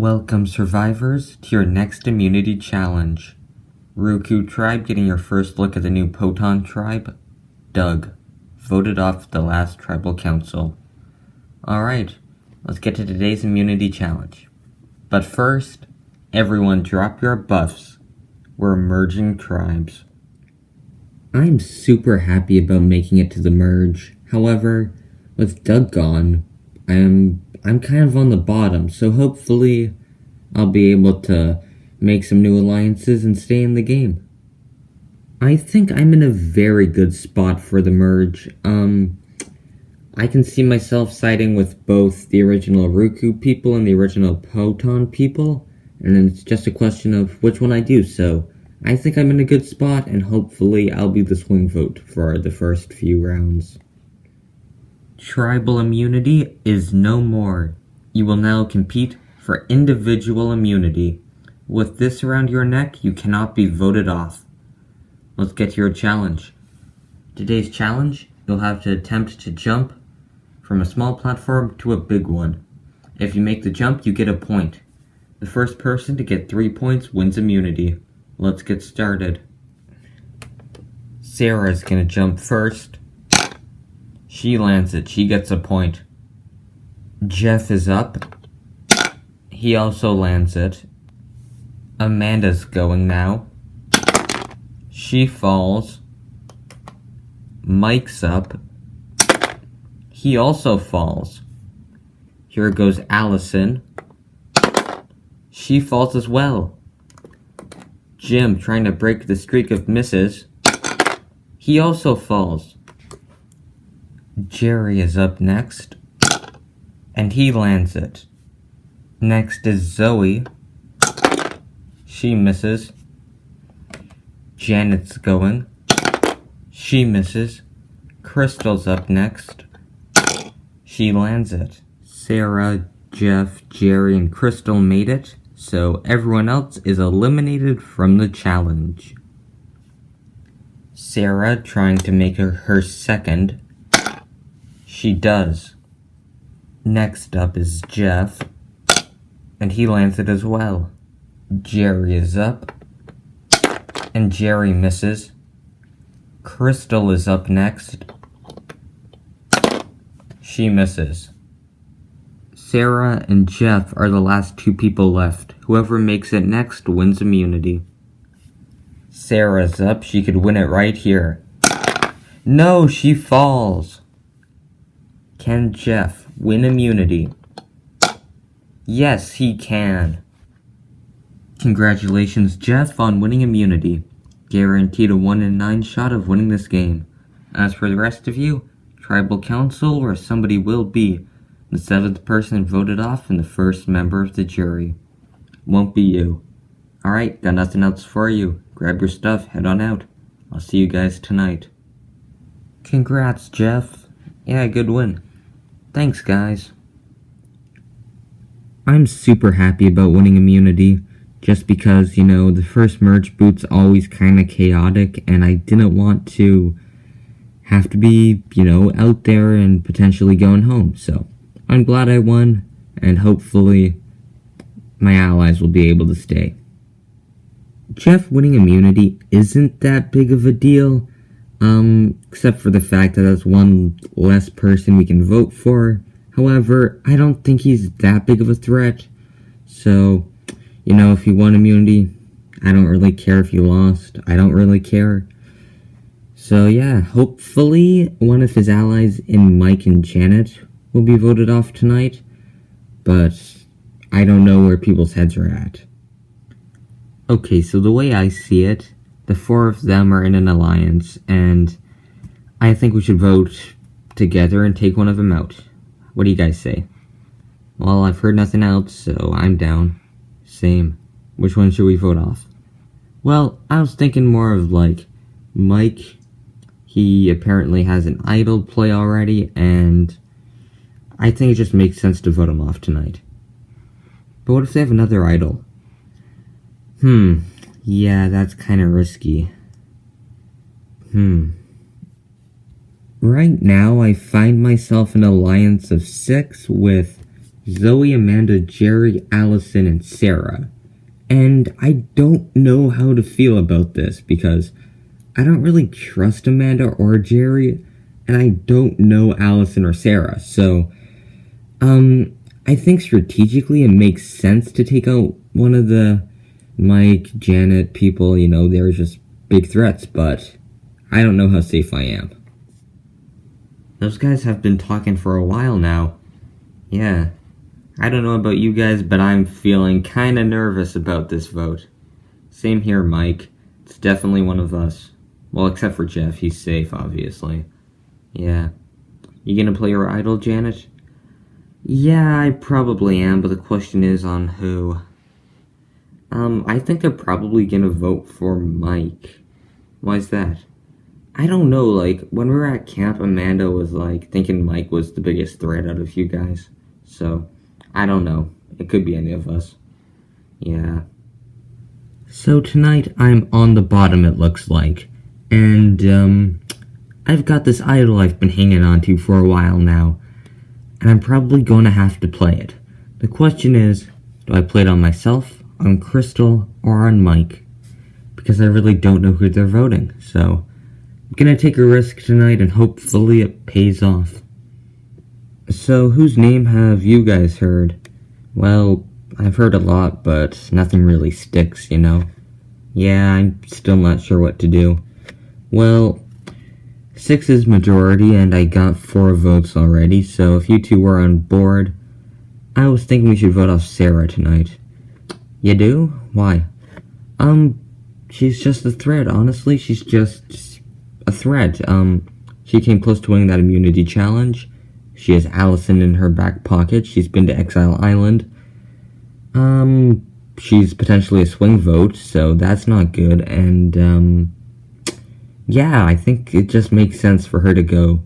Welcome survivors to your next immunity challenge. Ruku tribe getting your first look at the new Poton tribe. Doug, voted off at the last tribal council. Alright, let's get to today's immunity challenge. But first, everyone drop your buffs. We're merging tribes. I'm super happy about making it to the merge. However, with Doug gone, I'm kind of on the bottom, so hopefully I'll be able to make some new alliances and stay in the game. I think I'm in a very good spot for the merge. I can see myself siding with both the original Ruku people and the original Poton people, and then it's just a question of which one I do, so I think I'm in a good spot, and hopefully I'll be the swing vote for the first few rounds. Tribal immunity is no more. You will now compete for individual immunity. With this around your neck, you cannot be voted off. Let's get to your challenge. Today's challenge, you'll have to attempt to jump from a small platform to a big one. If you make the jump, you get a point. The first person to get 3 points wins immunity. Let's get started. Sarah's gonna jump first. She lands it. She gets a point. Jeff is up. He also lands it. Amanda's going now. She falls. Mike's up. He also falls. Here goes Allison. She falls as well. Jim trying to break the streak of misses. He also falls. Jerry is up next, and he lands it. Next is Zoe. She misses. Janet's going. She misses. Crystal's up next. She lands it. Sarah, Jeff, Jerry, and Crystal made it, so everyone else is eliminated from the challenge. Sarah trying to make her second. She does. Next up is Jeff, and he lands it as well. Jerry is up, and Jerry misses. Crystal is up next. She misses. Sarah and Jeff are the last two people left. Whoever makes it next wins immunity. Sarah's up. She could win it right here. No, she falls. Can Jeff win immunity? Yes, he can. Congratulations, Jeff, on winning immunity. Guaranteed a 1 in 9 shot of winning this game. As for the rest of you, tribal council or somebody will be the 7th person voted off and the first member of the jury. Won't be you. Alright, got nothing else for you. Grab your stuff, head on out. I'll see you guys tonight. Congrats, Jeff. Yeah, good win. Thanks, guys. I'm super happy about winning immunity, just because, the first merge boot's always kinda chaotic, and I didn't want to have to be, out there and potentially going home, so I'm glad I won, and hopefully my allies will be able to stay. Jeff winning immunity isn't that big of a deal, except for the fact that that's one less person we can vote for. However, I don't think he's that big of a threat, so, if he won immunity, I don't really care if he lost, I don't really care. So yeah, hopefully one of his allies in Mike and Janet will be voted off tonight, but I don't know where people's heads are at. Okay, so the way I see it, the 4 of them are in an alliance, and I think we should vote together and take one of them out. What do you guys say? Well, I've heard nothing else, so I'm down. Same. Which one should we vote off? Well, I was thinking more of Mike. He apparently has an idol play already, and I think it just makes sense to vote him off tonight. But what if they have another idol? Yeah, that's kinda risky. Right now, I find myself in an alliance of 6 with Zoe, Amanda, Jerry, Allison, and Sarah. And I don't know how to feel about this because I don't really trust Amanda or Jerry, and I don't know Allison or Sarah. So, I think strategically it makes sense to take out one of the Mike, Janet people. They're just big threats, but I don't know how safe I am. Those guys have been talking for a while now. Yeah. I don't know about you guys, but I'm feeling kinda nervous about this vote. Same here, Mike. It's definitely one of us. Well, except for Jeff. He's safe, obviously. Yeah. You gonna play your idol, Janet? Yeah, I probably am, but the question is on who. I think they're probably gonna vote for Mike. Why's that? I don't know, when we were at camp, Amanda was, thinking Mike was the biggest threat out of you guys. So, I don't know. It could be any of us. Yeah. So tonight, I'm on the bottom, it looks like. And, I've got this idol I've been hanging on to for a while now. And I'm probably going to have to play it. The question is, do I play it on myself, on Crystal, or on Mike? Because I really don't know who they're voting, so I'm gonna take a risk tonight and hopefully it pays off. So, whose name have you guys heard? Well, I've heard a lot, but nothing really sticks, Yeah, I'm still not sure what to do. Well, 6 is majority, and I got 4 votes already, so if you two were on board, I was thinking we should vote off Sarah tonight. You do? Why? She's just a threat, honestly. She's just a threat. She came close to winning that immunity challenge. She has Allison in her back pocket. She's been to Exile Island. She's potentially a swing vote, so that's not good, and, yeah, I think it just makes sense for her to go.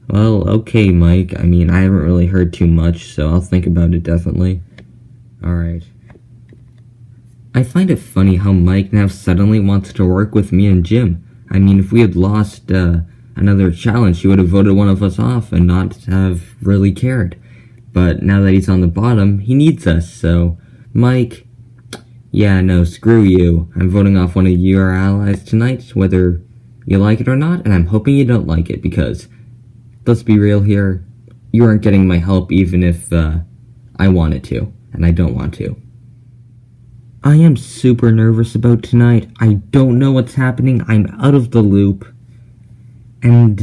Well, okay, Mike. I haven't really heard too much, so I'll think about it definitely. Alright. I find it funny how Mike now suddenly wants to work with me and Jim. If we had lost, another challenge, he would have voted one of us off and not have really cared. But now that he's on the bottom, he needs us, so... Mike... Yeah, no, screw you. I'm voting off one of your allies tonight, whether you like it or not, and I'm hoping you don't like it, because... Let's be real here. You aren't getting my help even if, I wanted to, and I don't want to. I am super nervous about tonight. I don't know what's happening. I'm out of the loop. And,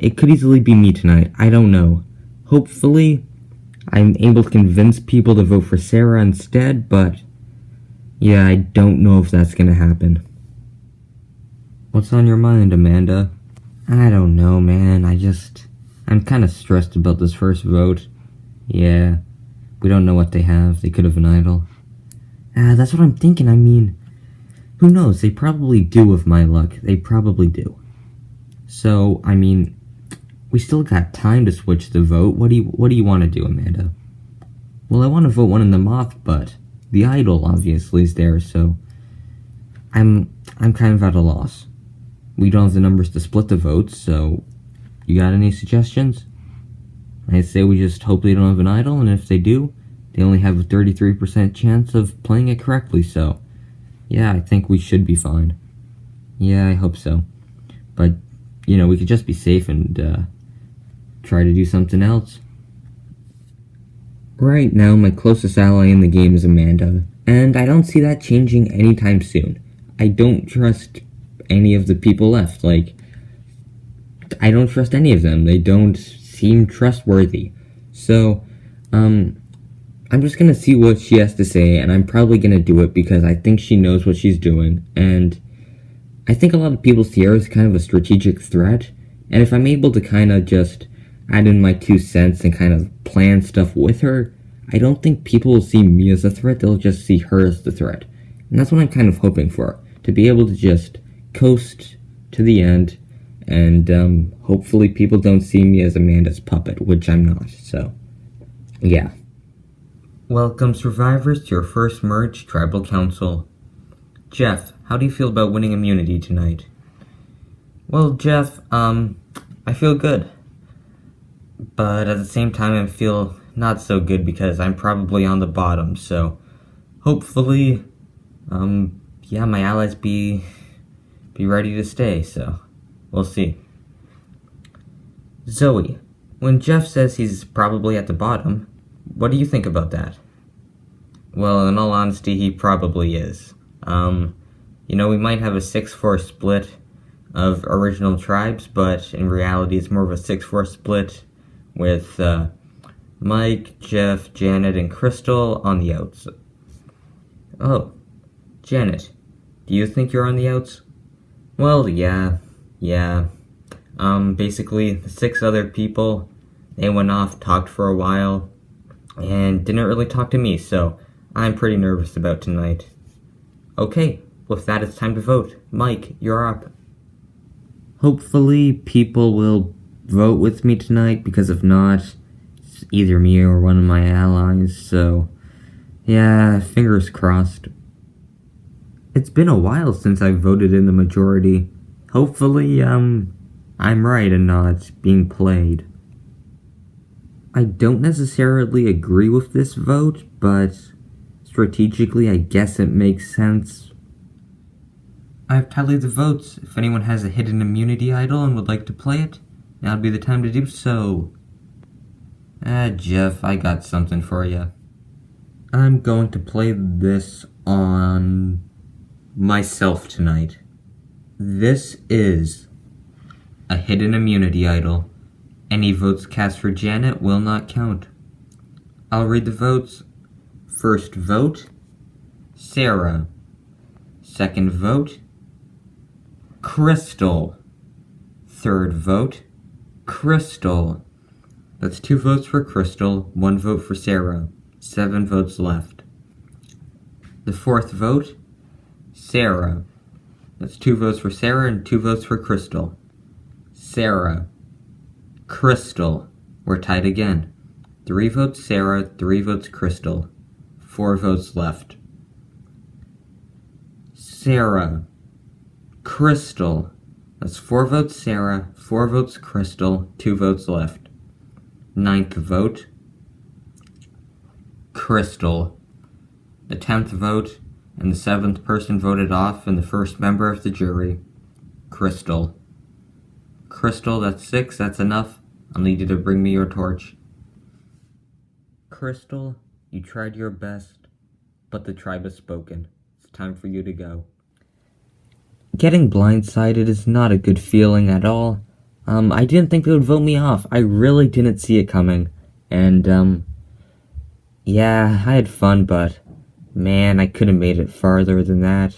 it could easily be me tonight. I don't know. Hopefully, I'm able to convince people to vote for Sarah instead, but... Yeah, I don't know if that's gonna happen. What's on your mind, Amanda? I don't know, man. I'm kinda stressed about this first vote. Yeah. We don't know what they have. They could have an idol. That's what I'm thinking. Who knows? They probably do with my luck. They probably do. So, we still got time to switch the vote. What do you want to do, Amanda? Well, I want to vote one in the moth, but the idol obviously is there, so I'm kind of at a loss. We don't have the numbers to split the votes, so you got any suggestions? I say we just hope they don't have an idol, and if they do, they only have a 33% chance of playing it correctly, so yeah, I think we should be fine. Yeah, I hope so. But, we could just be safe and try to do something else. Right now, my closest ally in the game is Amanda, and I don't see that changing anytime soon. I don't trust any of the people left. I don't trust any of them. They don't seem trustworthy. So, I'm just gonna see what she has to say, and I'm probably gonna do it because I think she knows what she's doing, and I think a lot of people see her as kind of a strategic threat, and if I'm able to kind of just add in my 2 cents and kind of plan stuff with her, I don't think people will see me as a threat, they'll just see her as the threat. And that's what I'm kind of hoping for, to be able to just coast to the end, and hopefully people don't see me as Amanda's puppet, which I'm not, so yeah. Welcome, survivors, to your first merge tribal council. Jeff, how do you feel about winning immunity tonight? Well, Jeff, I feel good. But at the same time, I feel not so good because I'm probably on the bottom, so hopefully, yeah, my allies be ready to stay, so we'll see. Zoe, when Jeff says he's probably at the bottom, what do you think about that? Well, in all honesty, he probably is. We might have a 6-4 split of original tribes, but in reality it's more of a 6-4 split with Mike, Jeff, Janet, and Crystal on the outs. Oh, Janet, do you think you're on the outs? Well, yeah. Basically, the 6 other people, they went off, talked for a while, and didn't really talk to me, so I'm pretty nervous about tonight. Okay, with that, it's time to vote. Mike, you're up. Hopefully, people will vote with me tonight, because if not, it's either me or one of my allies, so yeah, fingers crossed. It's been a while since I voted in the majority. Hopefully, I'm right and not being played. I don't necessarily agree with this vote, but strategically I guess it makes sense. I've tallied the votes. If anyone has a hidden immunity idol and would like to play it, now would be the time to do so. Jeff, I got something for you. I'm going to play this on myself tonight. This is a hidden immunity idol. Any votes cast for Janet will not count. I'll read the votes. First vote, Sarah. Second vote, Crystal. Third vote, Crystal. That's 2 votes for Crystal, 1 vote for Sarah. 7 votes left. The fourth vote, Sarah. That's 2 votes for Sarah and 2 votes for Crystal. Sarah. Crystal. We're tied again. 3 votes Sarah, 3 votes Crystal. 4 votes left. Sarah. Crystal. That's 4 votes Sarah, 4 votes Crystal, 2 votes left. 9th vote, Crystal. The 10th vote, and the 7th person voted off, and the first member of the jury, Crystal. Crystal, that's 6, that's enough. I'll need you to bring me your torch. Crystal, you tried your best, but the tribe has spoken. It's time for you to go. Getting blindsided is not a good feeling at all. I didn't think they would vote me off. I really didn't see it coming. And, yeah, I had fun, but man, I could have made it farther than that.